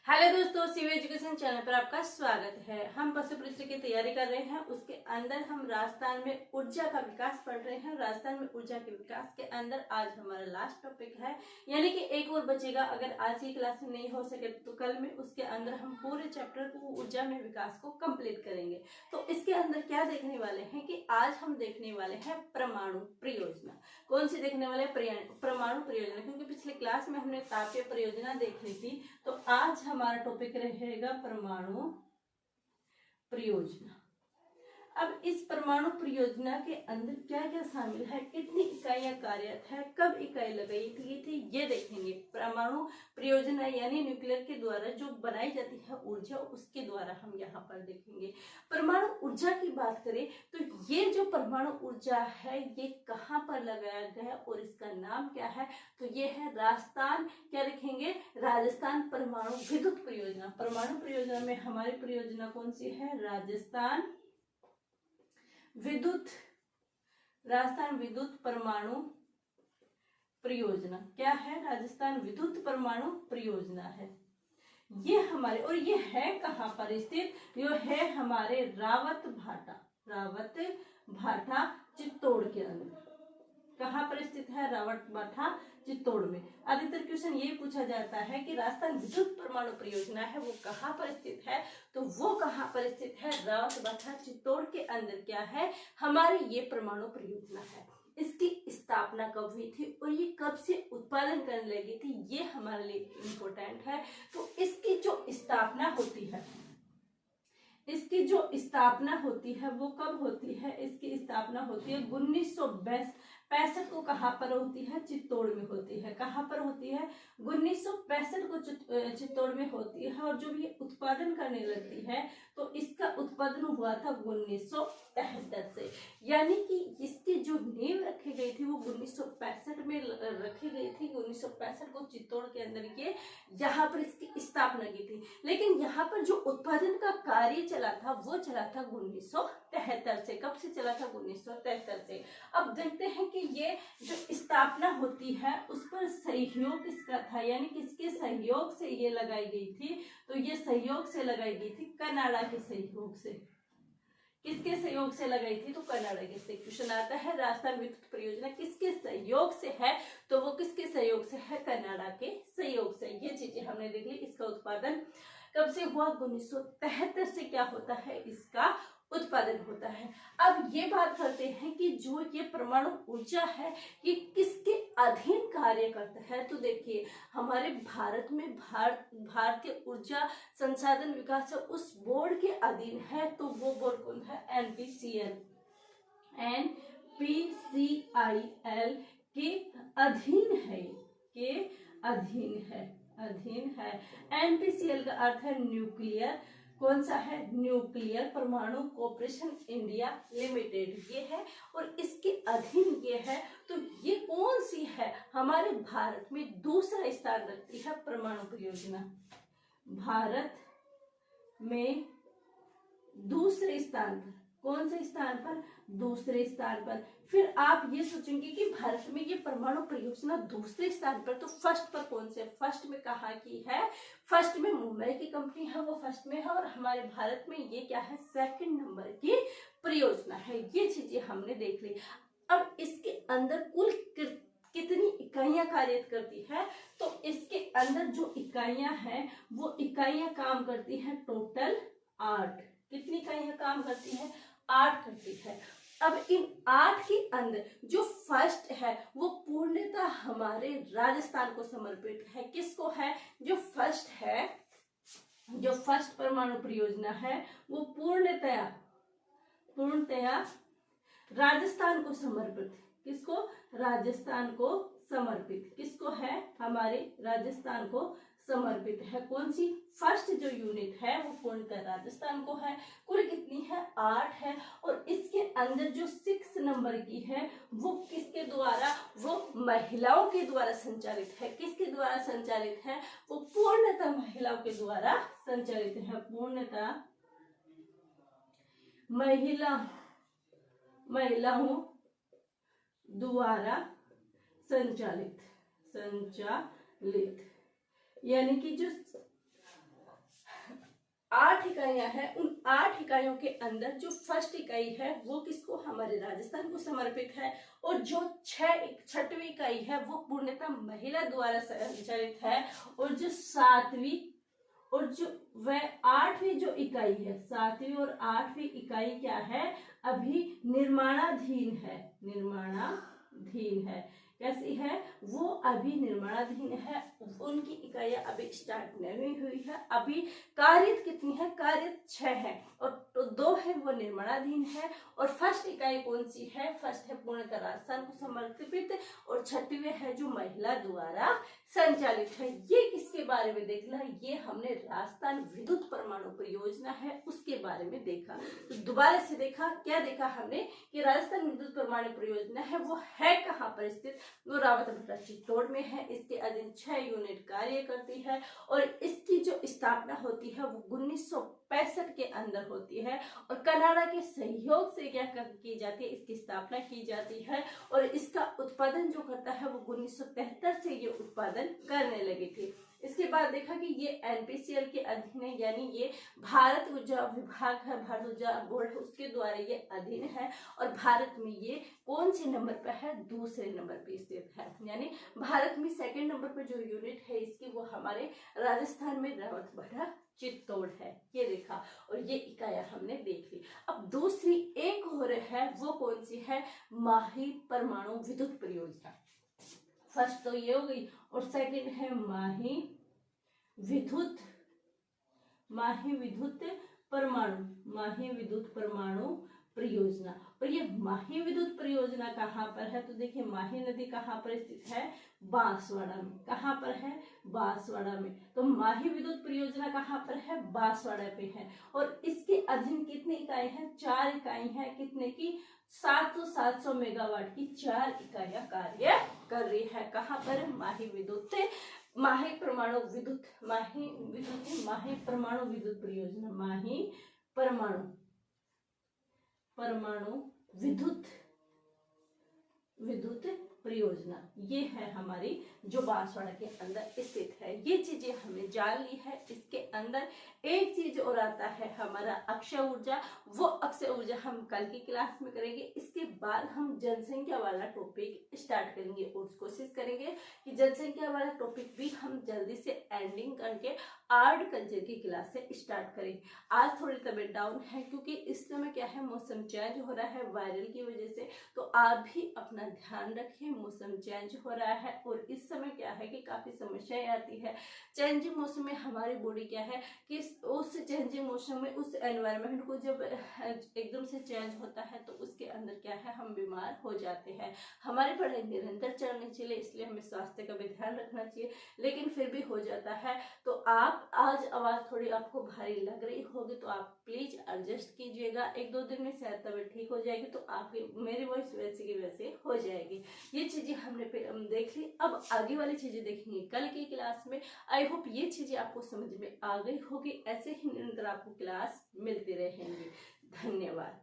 Hello दोस्तों, CV education channel पर आपका स्वागत है। हम पशु परीक्षा की तैयारी कर रहे हैं। उसके अंदर हम राजस्थान में ऊर्जा का विकास पढ़ रहे हैं। राजस्थान में ऊर्जा के विकास के अंदर आज हमारा लास्ट टॉपिक है, यानी कि एक और बचेगा। अगर आज की क्लास में नहीं हो सके तो कल में उसके अंदर हम पूरे चैप्टर को ऊर्जा में विकास को कंप्लीट करेंगे। तो इसके अंदर क्या देखने वाले हैं कि आज हम देखने वाले हैं परमाणु परियोजना। कौन सी देखने वाले हैं? परमाणु परियोजना, क्योंकि पिछले क्लास में हमने तापीय परियोजना देख ली थी। तो आज हमारा टॉपिक रहेगा परमाणु परियोजना। अब इस परमाणु परियोजना के अंदर क्या क्या शामिल है, कितनी इकाइयां कार्यरत है, कब इकाई लगाई थी, ये देखेंगे। परमाणु परियोजना यानी न्यूक्लियर के द्वारा जो बनाई जाती है ऊर्जा, उसके द्वारा हम यहाँ पर देखेंगे। परमाणु ऊर्जा की बात करें तो ये जो परमाणु ऊर्जा है ये कहाँ पर लगाया गया है और इसका नाम क्या है, तो ये है राजस्थान। क्या लिखेंगे? राजस्थान परमाणु विद्युत परियोजना। परमाणु परियोजना में हमारी परियोजना कौन सी है? राजस्थान विद्युत परमाणु परियोजना। क्या है? राजस्थान विद्युत परमाणु परियोजना है ये हमारे। और ये है कहाँ पर स्थित? ये है हमारे रावत भाटा चित्तौड़ के अंदर। कहाँ पर स्थित है? रावत भाटा चित्तौड़ में। अधिकतर क्वेश्चन ये पूछा जाता है कि राजस्थान विद्युत परमाणु परियोजना है वो कहाँ पर स्थित है, तो वो कहाँ पर स्थित है? रावत भाटा चित्तौड़ के अंदर क्या है हमारी ये परमाणु परियोजना है। इसकी स्थापना कब हुई थी और ये कब से उत्पादन करने लगी थी, ये हमारे लिए इम्पोर्टेंट है। तो इसकी जो स्थापना होती है वो कब होती है? इसकी स्थापना होती है 1965 को। कहाँ पर होती है? चित्तौड़ में होती है। कहाँ पर होती है? 1965 को चित्तौड़ में होती है। और जब ये उत्पादन करने लगती है तो इसका उत्पादन हुआ था 1973 से, यानी कि इसकी जो नींव रखी गई थी वो 1965 में रखी गई थी। 1965 को चित्तौड़ के अंदर ये यहाँ पर इसकी स्थापना की थी। लेकिन यहाँ पर जो उत्पादन का कार्य चला था वो चला था 1973 से। कब से चला था? 1973 से। अब देखते हैं कि ये जो स्थापना होती है उस पर सहयोग किसका था, यानी किसके सहयोग से ये लगाई गई थी, तो ये सहयोग से लगाई गई थी कनाडा के सहयोग से। किसके सहयोग से लगाई थी? तो कनाडा के से। क्वेश्चन आता है राजस्थान विद्युत परियोजना किसके सहयोग से है, तो वो किसके सहयोग से है? कनाडा के सहयोग से। ये चीजें हमने देख ली। इसका उत्पादन कब से हुआ? 1973 से क्या होता है? इसका उत्पादन होता है। अब ये बात करते हैं कि जो ये परमाणु ऊर्जा है ये किसके अधीन कार्य करता है, तो देखिए हमारे भारत में भारतीय ऊर्जा संसाधन विकास उस बोर्ड के अधीन है। तो वो बोर्ड कौन है? NPCL के अधीन है। NPCL का अर्थ है न्यूक्लियर। कौन सा है? न्यूक्लियर परमाणु कॉर्पोरेशन इंडिया लिमिटेड ये है और इसके अधीन ये है। तो ये कौन सी है? हमारे भारत में दूसरा स्थान रखती है परमाणु परियोजना। भारत में दूसरे स्थान पर। कौन से स्थान पर? दूसरे स्थान पर। फिर आप ये सोचेंगे कि भारत में ये परमाणु परियोजना दूसरे स्थान पर, तो फर्स्ट पर कौन से? फर्स्ट में कहाँ की है? फर्स्ट में मुंबई की कंपनी है, वो फर्स्ट में है। और हमारे भारत में ये क्या है? सेकंड नंबर की परियोजना है। ये चीजें हमने देख ली। अब इसके अंदर कुल कितनी इकाइयां कार्यरत करती है, तो इसके अंदर जो इकाइयां हैं वो इकाइयां काम करती हैं टोटल 8। कितनी इकाइयां काम करती है? 8 करती है। अब इन 8 के अंदर जो फर्स्ट है वो पूर्णतः हमारे राजस्थान को समर्पित है। किसको है? जो फर्स्ट परमाणु परियोजना है वो पूर्णतया राजस्थान को समर्पित। किसको? राजस्थान को समर्पित। किसको है? हमारे राजस्थान को समर्पित है। कौन सी? फर्स्ट जो यूनिट है वो पूर्णतः राजस्थान को है। कुल कितनी है? 8 है। और इसके अंदर जो 6 नंबर की है वो किसके द्वारा? वो महिलाओं के द्वारा संचालित है। किसके द्वारा संचालित है? वो पूर्णतः महिलाओं के द्वारा संचालित है। पूर्णतः महिलाओं द्वारा संचालित, यानी कि जो 8 इकाइयां हैं। उन 8 इकाइयों के अंदर जो फर्स्ट इकाई है वो किसको, हमारे राजस्थान को समर्पित है, और जो छठवीं इकाई है वो पूर्णतः महिला द्वारा संचालित है, और जो 7वीं और जो वह 8वीं जो इकाई है, 7वीं और 8वीं इकाई क्या है, अभी निर्माणाधीन है। निर्माणाधीन है, कैसी है वो, अभी निर्माणाधीन है। उनकी इकाइयां अभी स्टार्ट नहीं हुई है। अभी कार्यरत कितनी है, कार्यरत 6 है, और तो 2 है वो निर्माणाधीन है। और फर्स्ट इकाई कौन सी है, फर्स्ट है पूर्णतः राजस्थान को समर्पित, और 6वीं है जो महिला द्वारा संचालित है। ये किसके बारे में देखना, ये हमने राजस्थान विद्युत परमाणु परियोजना है उसके बारे में देखा। तो दोबारा से देखा, क्या देखा हमने कि राजस्थान विद्युत परमाणु परियोजना है वो है कहाँ पर स्थित, वो रावतभट्टा चित्तौड़ में है। इसके अधीन 6 यूनिट कार्य करती है, और इसकी जो स्थापना होती है वो 1965 के अंदर होती है, और कनाडा के सहयोग से क्या की जाती है, इसकी स्थापना की जाती है। और इसका उत्पादन जो करता है वो 1973 से ये उत्पादन करने लगी थी। इसके बाद देखा कि ये एनपीसीएल के अधीन है, यानी ये भारत ऊर्जा विभाग है, भारत ऊर्जा बोर्ड है, उसके द्वारा ये अधीन है। और भारत में ये कौन से नंबर पर है, दूसरे नंबर पे स्थित है। यानी भारत में सेकंड नंबर पर जो यूनिट है इसकी वो हमारे राजस्थान में रावतभट्टा चित्तौड़ है, ये देखा। और ये इकाइयां हमने देख ली। अब दूसरी एक और है, वो कौन सी है, माही परमाणु विद्युत परियोजना। फर्स्ट तो ये हो गई, और सेकंड है माही विद्युत परमाणु परियोजना। और ये माही विद्युत परियोजना कहाँ पर है, तो देखिए माही नदी कहाँ पर स्थित है, बांसवाड़ा में। कहाँ पर है, बांसवाड़ा में। तो माही विद्युत परियोजना कहाँ पर है, बांसवाड़ा पे है। और इसके अधीन कितनी इकाई है, 4 इकाई है, कितने की, 700 मेगावाट की 4 इकाइयां कार्य कर रही है। कहाँ पर, माही परमाणु विद्युत परियोजना, माही परमाणु विद्युत परियोजना, ये है हमारी जो बांसवाड़ा के अंदर स्थित है। ये चीजें हमने जान ली है। इसके अंदर एक चीज और आता है हमारा अक्षय ऊर्जा। वो अक्षय ऊर्जा हम कल की क्लास में करेंगे। इसके बाद हम जनसंख्या वाला टॉपिक स्टार्ट करेंगे, और कोशिश करेंगे कि जनसंख्या वाला टॉपिक भी हम जल्दी से एंडिंग करके आर्ट कल्चर की क्लास से स्टार्ट करेंगे। आज थोड़ी तबीयत डाउन है क्योंकि इस समय क्या है, मौसम चेंज हो रहा है वायरल की वजह से। तो आप भी अपना ध्यान रखें, मौसम चेंज हो रहा है, और इस समय क्या है कि काफी समस्याएं आती है। चेंजिंग मौसम में हमारी बॉडी क्या है कि उस चेंजिंग मौसम में उस एनवायरनमेंट को जब एकदम से चेंज होता है तो उसके अंदर क्या है, हम बीमार हो जाते हैं। हमारी पढ़ाई निरंतर चलनी चाहिए, इसलिए हमें स्वास्थ्य का भी ध्यान रखना चाहिए, लेकिन फिर भी हो जाता है। तो आप आज आवाज थोड़ी आपको भारी लग रही होगी तो आप प्लीज एडजस्ट कीजिएगा। 1-2 दिन में शायद तबीयत ठीक हो जाएगी, तो आपकी मेरी वॉइस वैसे की वैसे हो जाएगी। ये चीजें हमने देख ली। अब आगे वाली चीजें देखेंगे कल की क्लास में। आई होप ये चीजें आपको समझ में आ गई होगी। ऐसे ही निरंतर आपको क्लास मिलती रहेंगी। धन्यवाद।